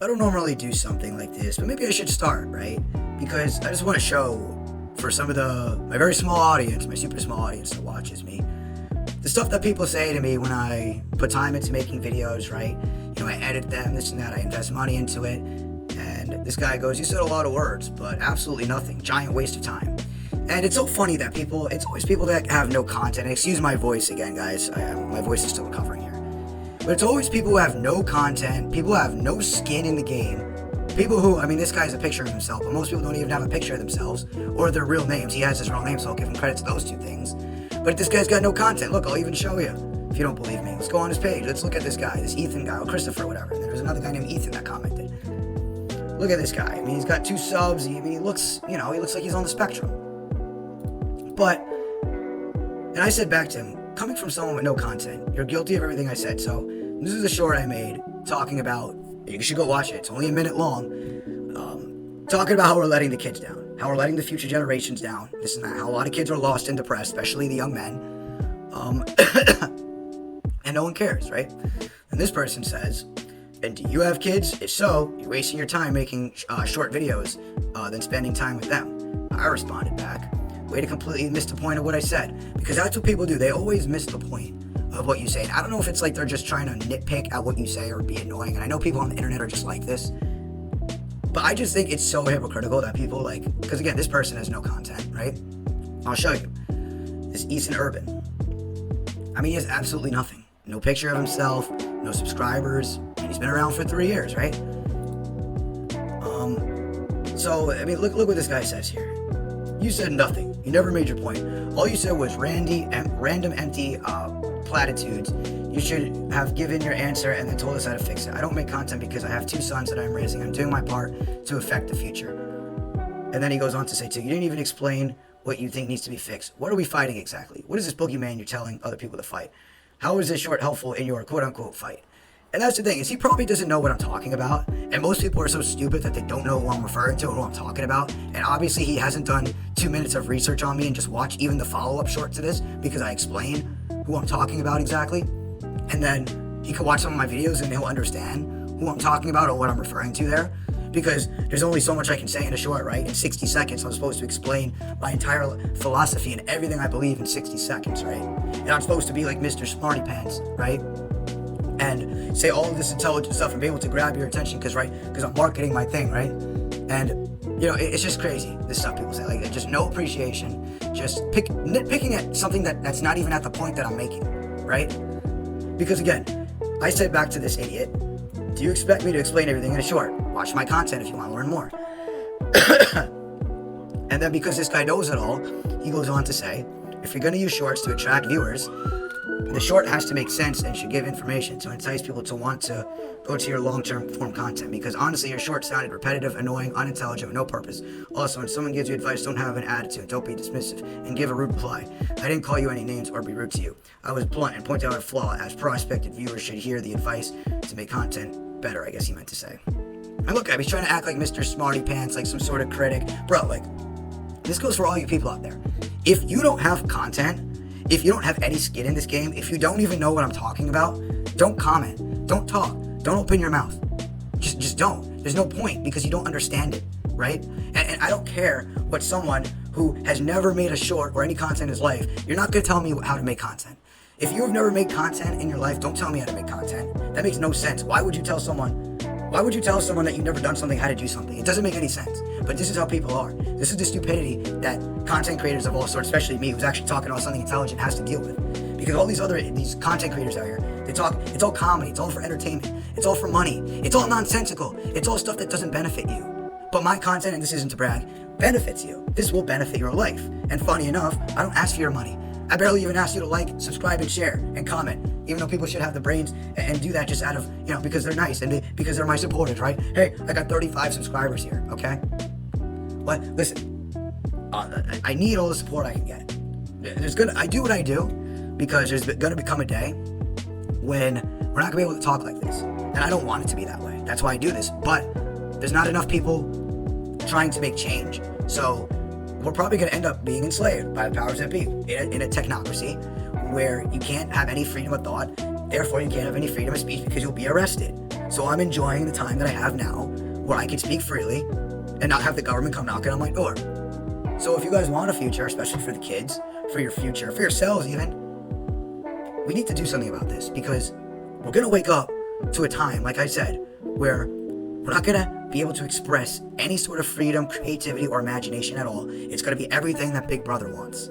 I don't normally do something like this, but maybe I should start, right? Because I just want to show for some of my very small audience, my super small audience that watches me, the stuff that people say to me when I put time into making videos, right? You know, I edit them, this and that, I invest money into it, and this guy goes, you said a lot of words, but absolutely nothing, giant waste of time. And it's so funny that it's always people that have no content. Excuse my voice again, guys, my voice is still recovering here. But it's always people who have no content, people who have no skin in the game, people who, I mean, this guy's a picture of himself, but most people don't even have a picture of themselves or their real names. He has his real name, so I'll give him credit to those two things. But this guy's got no content. Look, I'll even show you if you don't believe me. Let's go on his page. Let's look at this guy, this Ethan guy, or Christopher, whatever. And there's another guy named Ethan that commented. Look at this guy. I mean, he's got 2 subs. He looks, he looks like he's on the spectrum. But, and I said back to him, coming from someone with no content, you're guilty of everything I said. So this is a short I made talking about, you should go watch it, it's only a minute long, talking about how we're letting the kids down, how we're letting the future generations down, this and that, how a lot of kids are lost and depressed, especially the young men, and no one cares, right? And this person says, and do you have kids? If so, you're wasting your time making short videos than spending time with them. I responded back, way to completely miss the point of what I said, because that's what people do. They always miss the point of what you say. And I don't know if it's like they're just trying to nitpick at what you say or be annoying. And I know people on the internet are just like this, but I just think it's so hypocritical that people because again, this person has no content, right? I'll show you. This Ethan Urban. I mean, he has absolutely nothing. No picture of himself, no subscribers, and he's been around for 3 years, right? So, I mean, look what this guy says here. You said nothing. You never made your point. All you said was random empty platitudes. You should have given your answer and then told us how to fix it. I don't make content because I have 2 sons that I'm raising. I'm doing my part to affect the future. And then he goes on to say, too, you didn't even explain what you think needs to be fixed. What are we fighting exactly? What is this boogeyman you're telling other people to fight? How is this short helpful in your quote-unquote fight? And that's the thing, is he probably doesn't know what I'm talking about. And most people are so stupid that they don't know who I'm referring to and who I'm talking about. And obviously he hasn't done 2 minutes of research on me and just watched even the follow-up short to this because I explain who I'm talking about exactly. And then he could watch some of my videos and he'll understand who I'm talking about or what I'm referring to there. Because there's only so much I can say in a short, right? In 60 seconds, I'm supposed to explain my entire philosophy and everything I believe in 60 seconds, right? And I'm supposed to be like Mr. Smarty Pants, right? And say all of this intelligent stuff and be able to grab your attention because I'm marketing my thing, right? And, it's just crazy, this stuff people say. Just no appreciation, just nitpicking at something that's not even at the point that I'm making, right? Because again, I said back to this idiot, do you expect me to explain everything in a short? Watch my content if you want to learn more. And then because this guy knows it all, he goes on to say, if you're going to use shorts to attract viewers, the short has to make sense and should give information to entice people to want to go to your long-term form content. Because honestly, your short sounded repetitive, annoying, unintelligent, with no purpose. Also, when someone gives you advice, don't have an attitude. Don't be dismissive and give a rude reply. I didn't call you any names or be rude to you. I was blunt and pointed out a flaw as prospective viewers should hear the advice to make content better, I guess he meant to say. And look, he's trying to act like Mr. Smarty Pants, like some sort of critic. Bro, this goes for all you people out there. If you don't have content, if you don't have any skin in this game, if you don't even know what I'm talking about, don't comment, don't talk, don't open your mouth. Just don't. There's no point because you don't understand it, right? And I don't care what someone who has never made a short or any content in his life, you're not going to tell me how to make content. If you have never made content in your life, don't tell me how to make content. That makes no sense. Why would you tell someone that you've never done something how to do something? It doesn't make any sense. But this is how people are. This is the stupidity that content creators of all sorts, especially me, who's actually talking about something intelligent, has to deal with. Because all these content creators out here, they talk, it's all comedy, it's all for entertainment, it's all for money, it's all nonsensical, it's all stuff that doesn't benefit you. But my content, and this isn't to brag, benefits you. This will benefit your life. And funny enough, I don't ask for your money. I barely even ask you to like, subscribe, and share, and comment. Even though people should have the brains and do that just out of, because they're nice and because they're my supporters, right? Hey, I got 35 subscribers here, okay? But listen, I need all the support I can get. I do what I do because there's gonna become a day when we're not gonna be able to talk like this. And I don't want it to be that way. That's why I do this. But there's not enough people trying to make change. So we're probably going to end up being enslaved by the powers that be in a technocracy where you can't have any freedom of thought, therefore you can't have any freedom of speech because you'll be arrested. So I'm enjoying the time that I have now where I can speak freely and not have the government come knocking on my door. So if you guys want a future, especially for the kids, for your future, for yourselves even, we need to do something about this, because we're going to wake up to a time, like I said, where we're not going to be able to express any sort of freedom, creativity, or imagination at all. It's going to be everything that Big Brother wants.